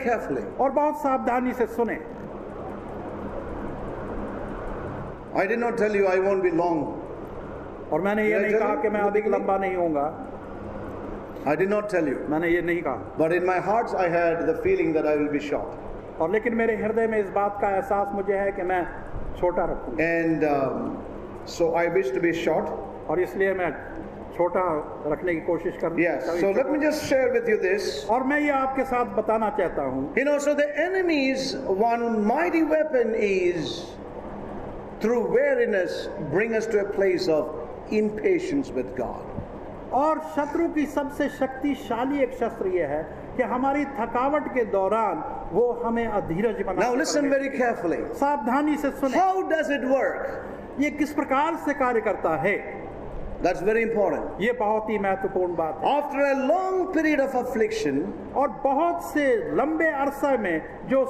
carefully. और बहुत सावधानी से सुने। I did not tell you I won't be long. और मैंने ये Did I नहीं tell कहा you कि मैं in the अधिक beginning? लंबा नहीं होऊंगा, I did not tell you. मैंने ये नहीं कहा। But in my heart I had the feeling that I will be short. और लेकिन मेरे हृदय में इस बात का एहसास मुझे है कि मैं छोटा रखूंगा, And so I wish to be short. और इसलिए मैं छोटा रखने की कोशिश कर Yes. So let me just share with you this. और मैं ये आपके साथ बताना चाहता हूँ। You know, so the enemy's one mighty weapon is through weariness bring us to a place of impatience with God. और शत्रु की सबसे शक्तिशाली एक शस्त्र ये है कि हमारी थकावट के दौरान वो हमें अधीरज बना। Now listen very carefully. सावधानी से सुने। How does it work? ये किस प्रकार से कार्य करता है, That's very important. ये बहुत ही महत्वपूर्ण बात है। After a long period of affliction, और बहुत से लंबे अरसे में जो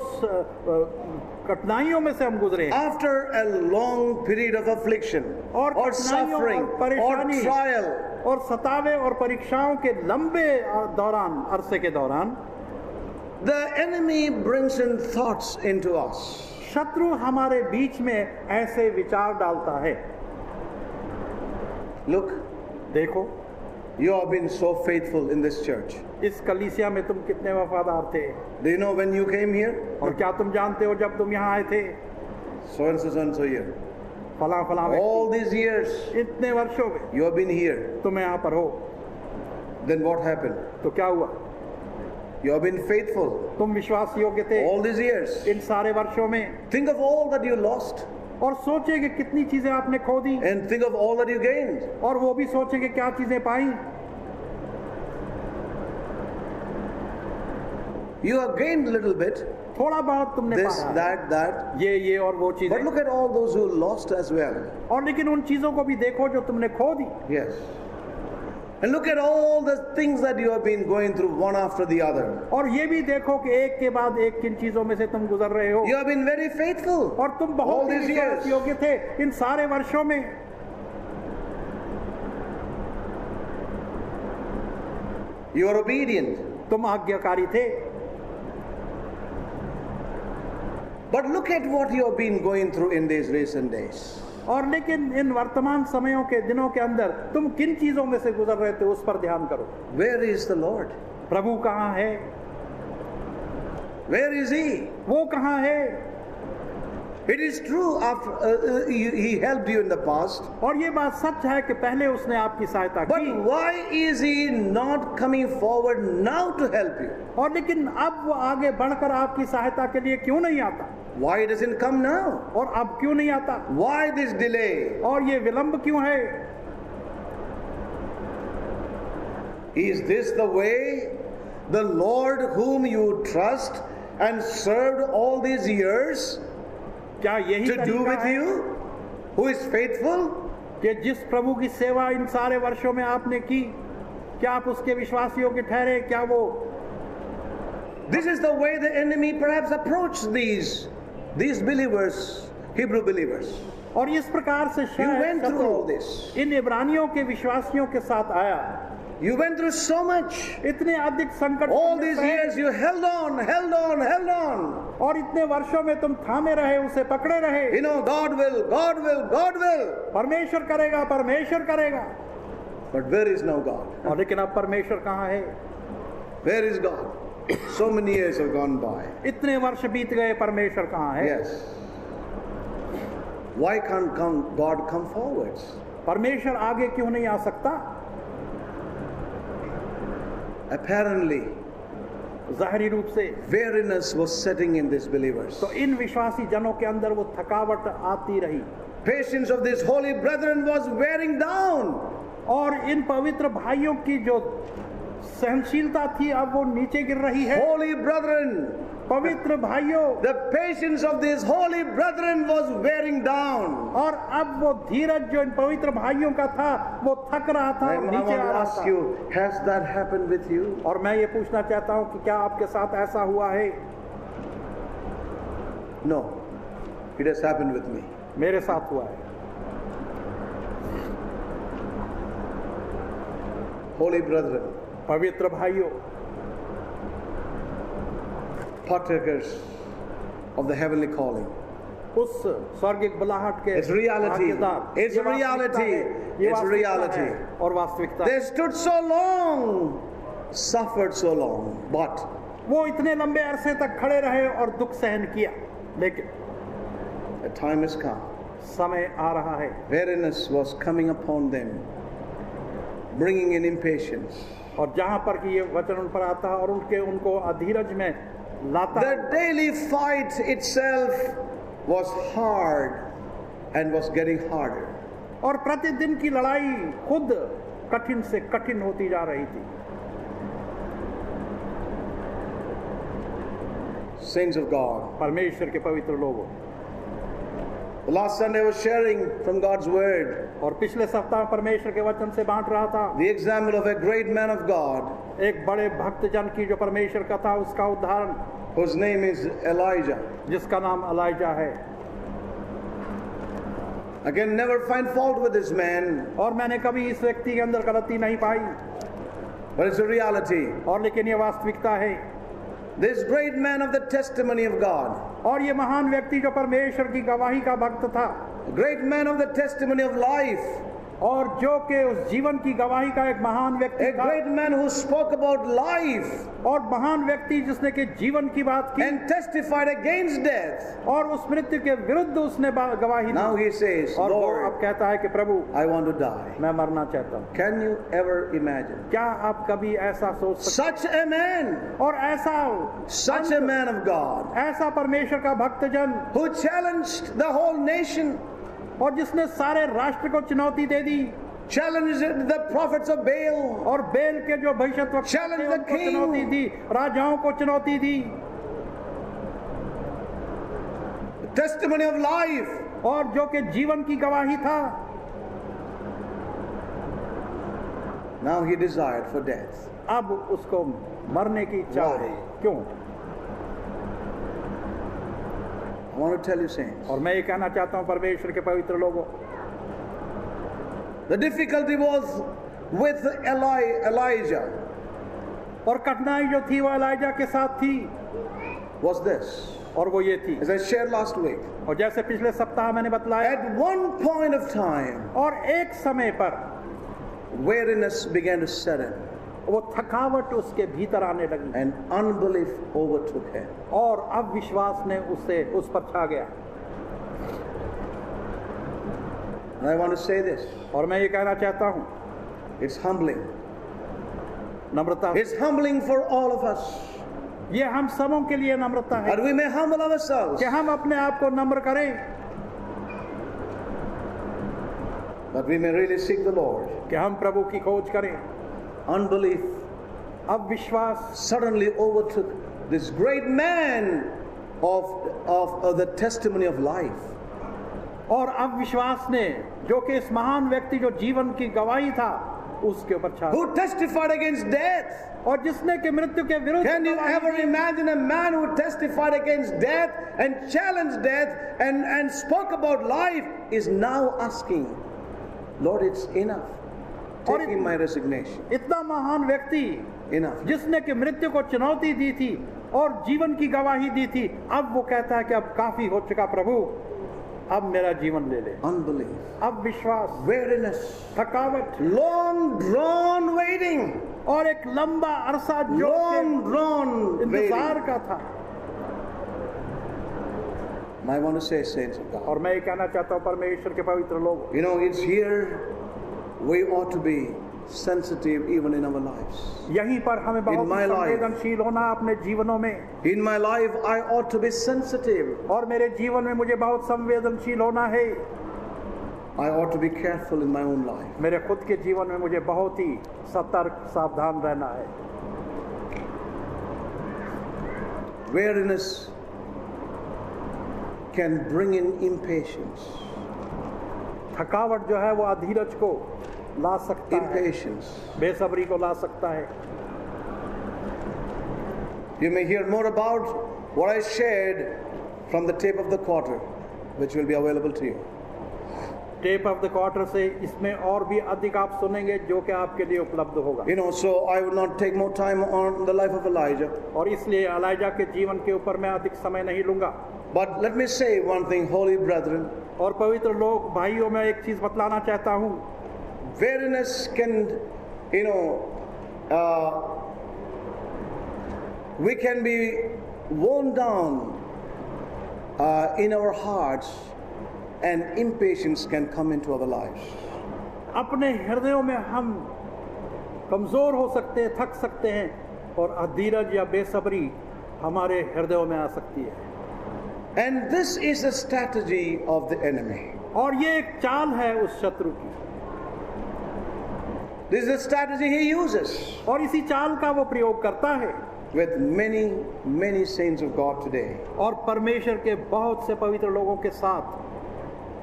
कठिनाइयों में से हम गुजरे हैं, after a long period of affliction और or कठिनाइयों suffering और or परेशानी trial, और सतावे और परीक्षाओं के लंबे दौरान अरसे के दौरान the enemy brings in thoughts into us. शत्रु हमारे बीच में ऐसे विचार डालता है। Look, देखो, you have been so faithful in this church. इस कलीसिया में तुम कितने वफादार थे, Do you know when you came here? और क्या तुम जानते हो जब तुम यहाँ आए थे, So and so year. फला फला व्यक्ति, All these years इतने वर्षों में you have been here. तुम यहाँ पर हो, Then what happened? तो क्या हुआ? You have been faithful तुम विश्वास योग्य थे all these years. इन सारे वर्षों में। Think of all that you lost और सोचे कि कितनी चीजें आपने खो दी, and think of all that you gained. और वो भी सोचे कि क्या चीजें पाई। You have gained a little bit, थोड़ा बहुत तुमने this, पाया, that. ये और वो But चीजें, look at all those who lost as well. और लेकिन उन चीजों को भी देखो जो तुमने खो दी। Yes. And look at all the things that you have been going through one after the other. और ये भी देखो कि एक के बाद एक किन चीजों में से तुम गुजर रहे हो, You have been very faithful. और तुम all बहुत ही these विश्वास years. योग्य थे इन सारे वर्षों में। You are obedient. तुम आज्ञाकारी थे, But look at what you have been going through in these recent days. और लेकिन इन वर्तमान समयों के दिनों के अंदर तुम किन चीजों में से गुजर रहे थे, उस पर ध्यान करो। Where is the Lord? प्रभु कहाँ है, Where is He? वो कहाँ है? It is true, after He helped you in the past. और ये बात सच है कि पहले उसने आपकी सहायता But की, why is He not coming forward now to help you? और लेकिन अब वो आगे बढ़कर आपकी सहायता के लिए क्यों नहीं आता, Why doesn't come now? और अब क्यों नहीं आता, Why this delay? और ये विलंब क्यों है? Is this the way the Lord whom you trust and served all these years क्या यही to do तरीका with है you, who is faithful? कि जिस प्रभु की सेवा इन सारे वर्षों में आपने की, क्या आप उसके विश्वास योग्य ठहरे? क्या वो, This is the way the enemy perhaps approached these believers, Hebrew believers. और इस प्रकार से You went शायद through all शत्रु this. इन इब्रानियों के विश्वासियों के साथ आया, You went through so much. इतने अधिक संकट All तुमने these सहे, years you held on. और इतने वर्षों में तुम थामे रहे, उसे पकड़े रहे। You know, God will. परमेश्वर करेगा। But where is now God? और लेकिन अब परमेश्वर कहाँ है? Where is God? So many years have gone by. इतने वर्ष बीत गए, परमेश्वर कहाँ है? Yes. Why can't God come forwards? परमेश्वर आगे क्यों नहीं आ सकता? Apparently, जाहिरी रूप से weariness was setting in these believers. तो इन विश्वासी जनों के अंदर वो थकावट आती रही, Patience of these holy brethren was wearing down. और इन पवित्र भाइयों की जो सहनशीलता थी अब वो नीचे गिर रही है। Holy brethren, पवित्र भाइयों, the patience of these holy brethren was wearing down. और अब वो धीरज जो इन पवित्र भाइयों का था वो थक रहा था I और want नीचे to आ रहा ask था। you, has that happened with you? और मैं ये पूछना चाहता हूँ कि क्या आपके साथ ऐसा हुआ है? No, it has happened with me. मेरे साथ हुआ है। Holy brethren, पवित्र भाइयों, partakers of the heavenly calling. उस स्वर्गिक बुलाहट के It's reality. भागीदार। It's ये वास्तविकता reality. है। ये It's वास्तविकता reality. है और वास्तविकता They है। stood so long, suffered so long, but वो इतने लंबे अरसे तक खड़े रहे और दुख सहन किया, लेकिन the time has come. समय आ रहा है, Weariness was coming upon them, bringing in impatience. और जहां पर कि ये वचन उन पर आता है और उनको अधीरज में लाता The है। daily fight itself was hard and was getting harder. और प्रतिदिन की लड़ाई खुद कठिन से कठिन होती जा रही थी। Saints of God. परमेश्वर के पवित्र लोगों, The last Sunday I was sharing from God's Word और पिछले सप्ताह परमेश्वर के वचन से बांट रहा था the example of a great man of God एक बड़े भक्त जन की जो परमेश्वर का था, उसका उदाहरण, whose name is Elijah. जिसका नाम एलाइजा है। I can never find fault with this man, और मैंने कभी इस व्यक्ति के अंदर गलती नहीं पाई, but it's a reality. और लेकिन ये वास्तविकता है। This great man of the testimony of God, और ये महान व्यक्ति जो परमेश्वर की गवाही का भक्त था, a great man of the testimony of life, और जो के उस जीवन की गवाही का एक महान व्यक्ति a था, great man who spoke about life और महान व्यक्ति जिसने के जीवन की बात की and testified against death. और उस मृत्यु के विरुद्ध उसने गवाही Now दी, he says, और वो अब Lord, कहता है कि प्रभु I want to die. मैं मरना चाहता हूँ। Can you ever imagine? क्या आप कभी ऐसा सोच सकते Such a man, और ऐसा such a man of God, ऐसा परमेश्वर का भक्तजन who challenged the whole nation, और जिसने सारे राष्ट्र को चुनौती दे दी, challenged the prophets of Baal, और बेल के जो भविष्यद्वक्ता थे Challenge the उनको king. चुनौती दी, राजाओं को चुनौती दी, the testimony of life, और जो के जीवन की गवाही था, now he desired for death. अब उसको मरने की इच्छा हो रही। क्यों? I want to tell you, saints, और मैं ये कहना चाहता हूँ परमेश्वर के पवित्र लोगों, the difficulty was with Elijah और कठिनाई जो थी वो एलाइजा के साथ थी, was this, और वो ये थी, as I shared last week. और जैसे पिछले सप्ताह मैंने बतलाया, At one point of time, और एक समय पर weariness began to set in, वो थकावट उसके भीतर आने लगी, and unbelief overtook him. और अविश्वास ने उस पर छा गया। And I want to say this, और मैं ये कहना चाहता हूँ, it's humbling. Namrata, It's humbling for all of us, ये हम सबों के लिए नम्रता है that we may humble ourselves, कि हम अपने आप को नम्र करें, that we may really seek the Lord. कि हम प्रभु की खोज करें। Unbelief अविश्वास suddenly overtook this great man of the testimony of life. और अविश्वास ने, जो कि इस महान व्यक्ति जो जीवन की गवाही था, उसके ऊपर छा, Who testified against death? और जिसने के मृत्यु के विरुद्ध Can you गवाही ever the. imagine a man who testified against death and challenged death and spoke about life is now asking, Lord, it's enough. Taking my resignation. इतना महान व्यक्ति Enough. जिसने कि मृत्यु को चुनौती दी थी और जीवन की गवाही दी थी, अब वो कहता है कि अब काफी हो चुका प्रभु, अब मेरा जीवन ले ले। Unbelief. अब विश्वास, Weariness. थकावट, Long drawn waiting. और एक लंबा अरसा जो Long drawn इंतजार waiting. का था। I want to say, saints of God, और मैं ये कहना चाहता हूँ परमेश्वर के पवित्र लोग, you know, it's here we ought to be sensitive even in our lives. यहीं पर हमें बहुत my life. संवेदनशील होना अपने जीवनों में, In my life, I ought to be sensitive. और मेरे जीवन में मुझे बहुत संवेदनशील होना है। I ought to be careful in my own life. मेरे खुद के जीवन में मुझे बहुत ही सतर्क सावधान रहना है। Weariness can bring in impatience. थकावट जो है वो अधीरज को ला सकता है, Impatience. बेसब्री को ला सकता है। You may hear more about what I shared from the tape of the quarter, which will be available to you. Tape of the quarter से इसमें और भी अधिक आप सुनेंगे जो कि आपके लिए उपलब्ध होगा। You know, so I will not take more time on the life of Elijah. और इसलिए एलाइजा के जीवन के ऊपर मैं अधिक समय नहीं लूंगा। But let me say one thing, holy brethren. और पवित्र लोग भाइयों, मैं एक चीज बतलाना चाहता हूँ। Weariness can, you know, we can be worn down in our hearts, and impatience can come into our lives. अपने हृदयों में हम कमजोर हो सकते हैं, थक सकते हैं, और अधीरज या बेसब्री हमारे हृदयों में आ सकती है। And this is the strategy of the enemy. और ये एक चाल है उस शत्रु की। This is the strategy he uses और इसी चाल का वो प्रयोग करता है with many saints of God today. और परमेश्वर के बहुत से पवित्र लोगों के साथ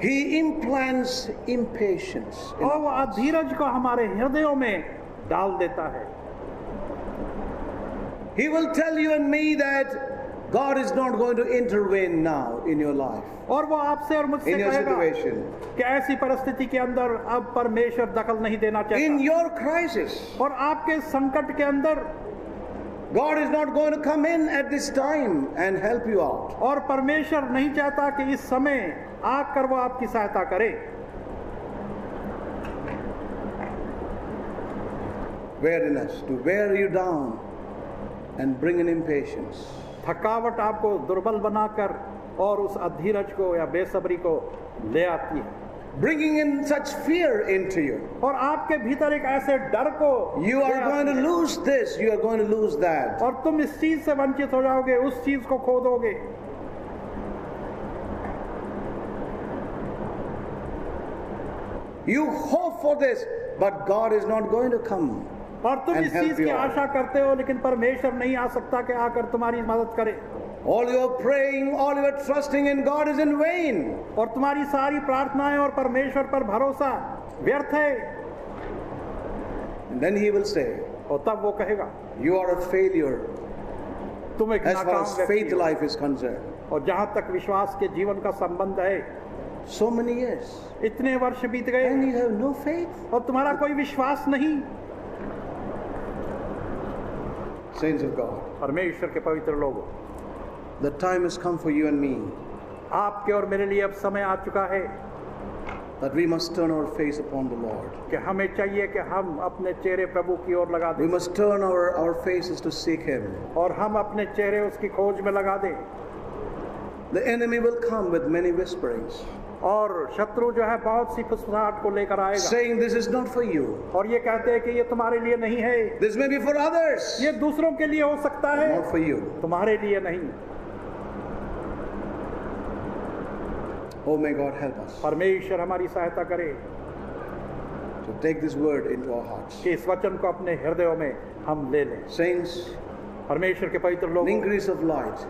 He implants impatience in और वो our hearts. अधीरज को हमारे हृदयों में डाल देता है। He will tell you and me that God is not going to intervene now in your life, और वो आपसे और मुझसे in your कहेगा situation, कि ऐसी परिस्थिति के अंदर अब परमेश्वर दखल नहीं देना in चाहता, your crisis. और आपके संकट के अंदर God is not going to come in at this time and help you out. और परमेश्वर नहीं चाहता कि इस समय आकर वो आपकी सहायता करे। Weariness to wear you down and bring an impatience. थकावट आपको दुर्बल बनाकर और उस अधीरज को या बेसब्री को ले आती है, Bringing in such fear into you. और आपके भीतर एक ऐसे डर को You ले are going to आती है, lose this, you are going to lose that. और तुम इस चीज से वंचित हो जाओगे, उस चीज को खो दोगे। You hope for this, but God is not going to come. और तुम And इस help चीज की you out. आशा करते हो, लेकिन परमेश्वर नहीं आ सकता कि आकर तुम्हारी मदद करे, All your praying, all your trusting in God is in vain. और तुम्हारी सारी प्रार्थनाएं और परमेश्वर पर भरोसा व्यर्थ है। And then He will say, और तब वो कहेगा you are a failure तुम एक as far नाकाम as व्यक्ति faith हो। life is concerned. और जहां तक विश्वास के जीवन का संबंध है, So many years, इतने वर्ष बीत गए and you have no faith. और तुम्हारा कोई विश्वास नहीं। Saints of God, परमेश्वर के पवित्र लोगों, the time has come for you and me आपके और मेरे लिए अब समय आ चुका है that we must turn our face upon the Lord. कि हमें चाहिए कि हम अपने चेहरे प्रभु की ओर लगा We दें, must turn our faces to seek Him. और हम अपने चेहरे उसकी खोज में लगा दें। The enemy will come with many whisperings, और शत्रु जो है बहुत सी फुसफुसाहट को लेकर आएगा, saying, this is not for you. और ये कहते हैं कि ये तुम्हारे लिए नहीं है, This may be for others, ये दूसरों के लिए हो सकता है, not for you. तुम्हारे लिए नहीं। Oh, may God help us परमेश्वर हमारी सहायता करे to take this word into our hearts. कि इस वचन को अपने हृदयों में हम ले लें। Saints, परमेश्वर के पवित्र an लोग, increase of light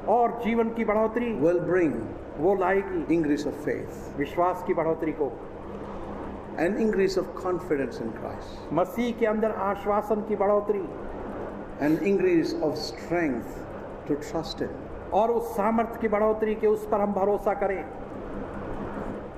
और जीवन की बढ़ोतरी will bring वो लाएगी increase of faith, विश्वास की बढ़ोतरी को, an increase of confidence in Christ, मसीह के अंदर आश्वासन की बढ़ोतरी, an increase of strength to trust Him. और उस सामर्थ्य की बढ़ोतरी के उस पर हम भरोसा करें।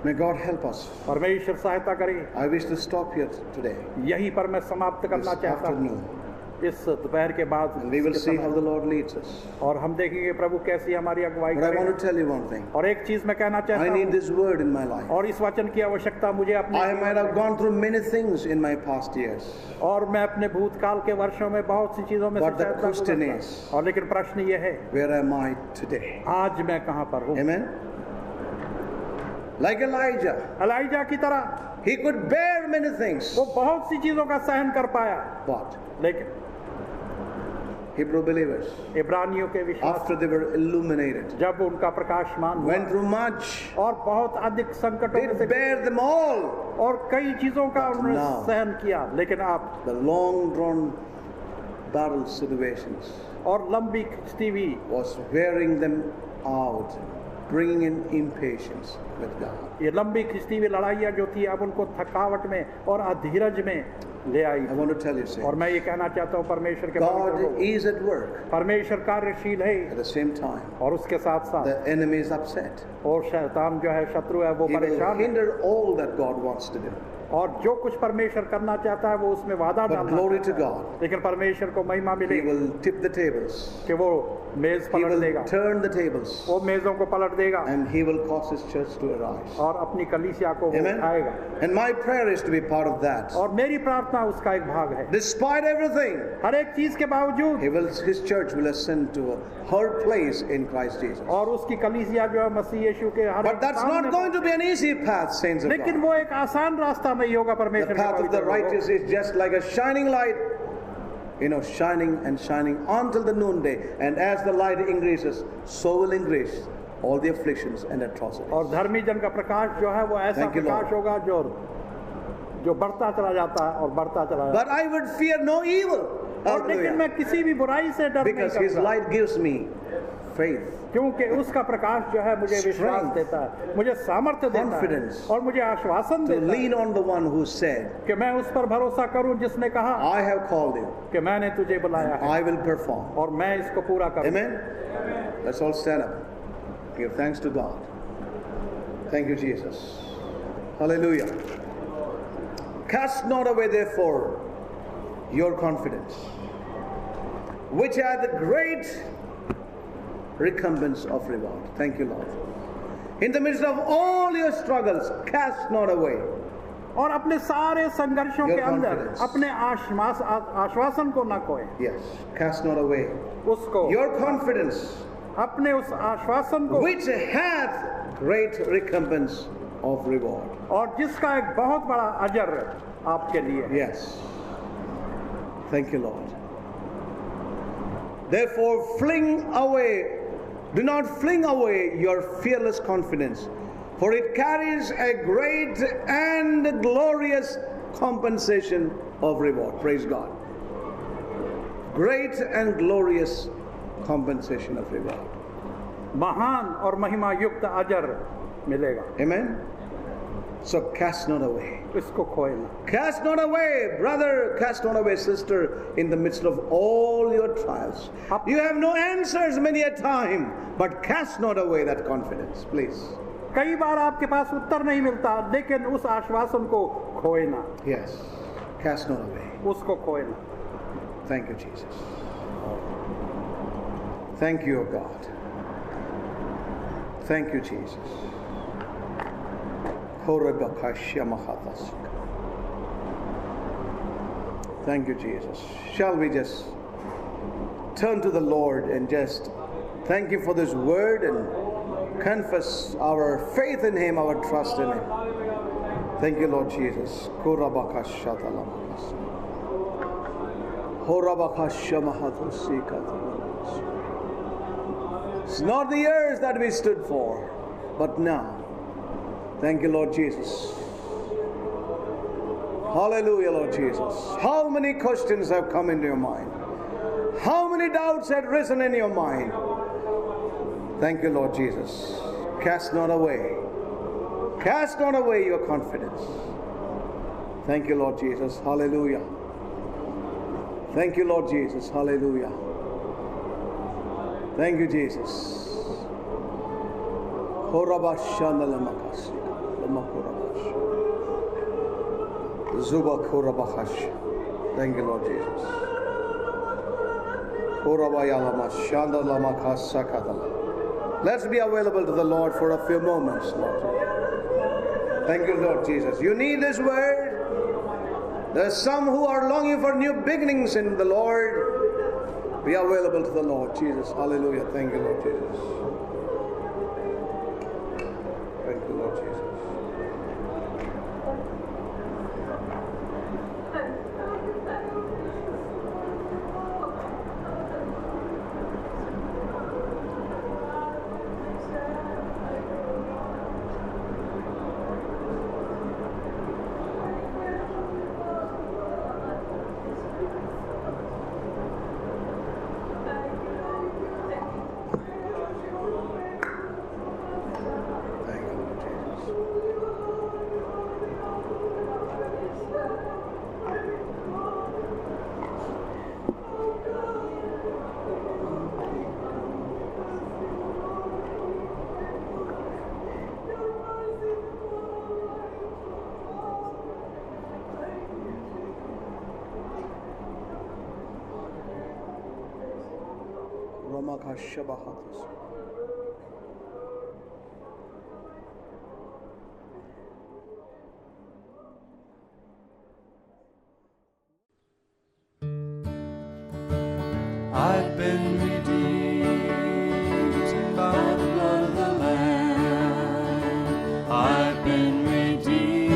May God help us. परमेश्वर सहायता करे। I wish to stop here today, यहीं पर मैं समाप्त this करना चाहता हूँ afternoon, इस दोपहर के बाद, and we will इसके see समय। how the Lord leads us. और हम देखेंगे प्रभु कैसी हमारी अगुवाई But I want करे। to tell you one thing. और एक चीज मैं कहना I चाहता need हूँ, this word in my life. और इस वचन की आवश्यकता मुझे अपने I might have gone through many things in my past years, और मैं अपने भूतकाल के वर्षों में बहुत सी चीजों में But the शायद ना question गुजरता। is- और लेकिन प्रश्न ये है, where am I today? आज मैं कहाँ पर हूँ? Amen? Like Elijah, एलाइजा की तरह he could bear many things, वो बहुत सी चीजों का सहन कर पाया, but लेकिन Hebrew believers, इब्रानियों के विश्वास after they were illuminated, जब उनका प्रकाशमान went हुआ through much, और बहुत अधिक संकटों में they से bear them all. और कई चीजों का उन्होंने now- सहन किया, लेकिन आप The long drawn battle situations और लंबी खिंचती हुई was wearing them out, bringing in impatience with God. ये लंबी खिंचती हुई लड़ाइयाँ जो थी अब उनको थकावट में और अधीरज में ले आई। I want to tell you, और मैं ये कहना चाहता हूँ परमेश्वर के पवित्र God लोगों, is at work. परमेश्वर कार्यशील है At the same time, और उसके साथ साथ the enemy is upset. और शैतान जो है शत्रु है वो He will परेशान है hinder all that God wants to do. और जो कुछ परमेश्वर करना चाहता है वो उसमें वादा But डालना glory to चाहता है। God. लेकिन परमेश्वर को महिमा He मिलेगी will tip the tables. कि वो मेज He पलट will देगा, turn the tables. वो मेजों को पलट देगा And He will cause His church to arise. और अपनी कलीसिया को वो Amen. उठाएगा। And my prayer is to be part of that. और मेरी प्रार्थना उसका एक भाग है। Despite everything, हर एक चीज के बावजूद His church will ascend to her place in Christ Jesus. और उसकी कलीसिया जो है मसीह यीशु के हर But एक that's काम not में- going to be an easy path, saints of लेकिन God. वो एक आसान रास्ता नहीं होगा The परमेश्वर के path of the पवित्र लोगों। righteous is just like a shining light, shining and shining until the noonday. And as the light increases, so will increase all the afflictions and atrocities. और धर्मी जन का प्रकाश जो है वो ऐसा Thank you, Lord. प्रकाश होगा जो बढ़ता चला जाता है और बढ़ता चला जाता But I would fear no evil. है। और लेकिन Hallelujah. मैं किसी भी बुराई से डर नहीं Because His करता light gives me faith, क्योंकि उसका प्रकाश जो है मुझे विश्वास Strength. देता है, मुझे सामर्थ्य देता है Confidence. और मुझे आश्वासन to देता है lean on the one who said, कि मैं उस पर भरोसा करूं जिसने कहा I have called you, कि मैंने तुझे बुलाया है I will perform. और मैं इसको पूरा करूं। Amen? Let's all stand up. Give thanks to God. Thank you, Jesus. Hallelujah. Cast not away, therefore, your confidence, which hath the great recompense of reward. Thank you, Lord. In the midst of all your struggles, cast not away. और अपने सारे संघर्षों Your के अंदर confidence. अपने आश्वासन को न खोए, Yes, cast not away उसको your confidence, अपने उस आश्वासन को which hath great recompense of reward. और जिसका एक बहुत बड़ा अजर आपके लिए है। Yes. Thank you, Lord. Therefore, do not fling away your fearless confidence, for it carries a great and glorious compensation of reward. Praise God. Great and glorious compensation of reward. महान और महिमा युक्त अजर मिलेगा, Amen. So cast not away. इसको खोए ना। Cast not away, brother, cast not away, sister, in the midst of all your trials. You have no answers many a time, but cast not away that confidence, please. कई बार आपके पास उत्तर नहीं मिलता, लेकिन उस आश्वासन को खोए ना, Yes, cast not away. उसको खोए ना। Thank you, Jesus. Thank you, O God. Thank you, Jesus. Thank you, Jesus. Shall we just turn to the Lord and just thank Him for this word and confess our faith in Him, our trust in Him. Thank you, Lord Jesus. It's not the years that we stood for, but now. Thank you, Lord Jesus. Hallelujah, Lord Jesus. How many questions have come into your mind? How many doubts had risen in your mind? Thank you, Lord Jesus. Cast not away. Cast not away your confidence. Thank you, Lord Jesus. Hallelujah. Thank you, Lord Jesus. Hallelujah. Thank you, Jesus. Thank you, Lord Jesus. Let's be available to the Lord for a few moments, Lord. Thank you, Lord Jesus. You need this word. There's some who are longing for new beginnings in the Lord. Be available to the Lord Jesus. Hallelujah. Thank you, Lord Jesus. Thank you, Lord Jesus. Shabbat. I've been redeemed by the blood of the Lamb. I've been redeemed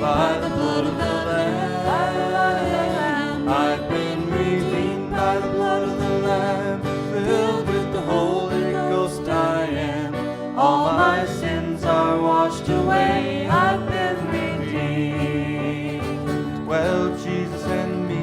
by the blood of the Lamb. I've been redeemed by the blood of the Lamb. Filled with the Holy Ghost I am. All my sins are washed away. I've been redeemed. Well, Jesus and me.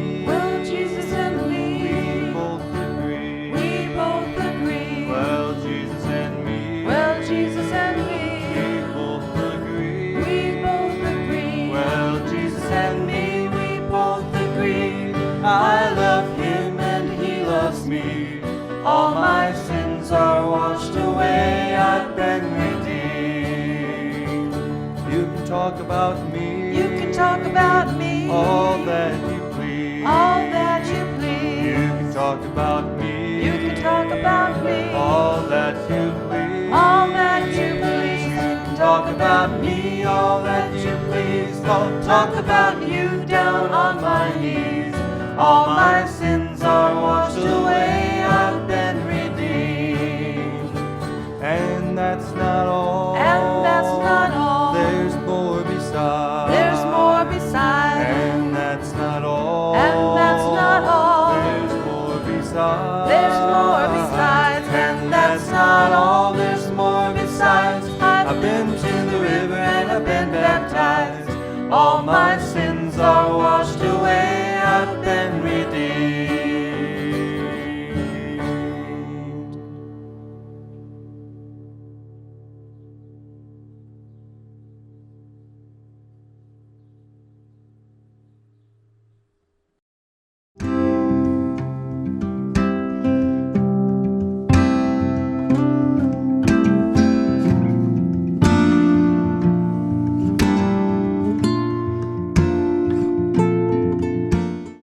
I love him and he loves me. All my sins are washed away. I've been redeemed. You can talk about me. You can talk about me. All that you please. All that you please. You can talk about me. You can talk about me. All that you please. All that you please. You can talk about me. All that you please. I'll talk about you down on my knees. All my sins are washed away. I've been redeemed. And that's not all. And that's not all. There's more besides. There's more besides. And that's not all. And that's not all. There's more besides. There's more besides. And that's not all. There's more besides. I've been to the river and I've been baptized. All my sins are washed away.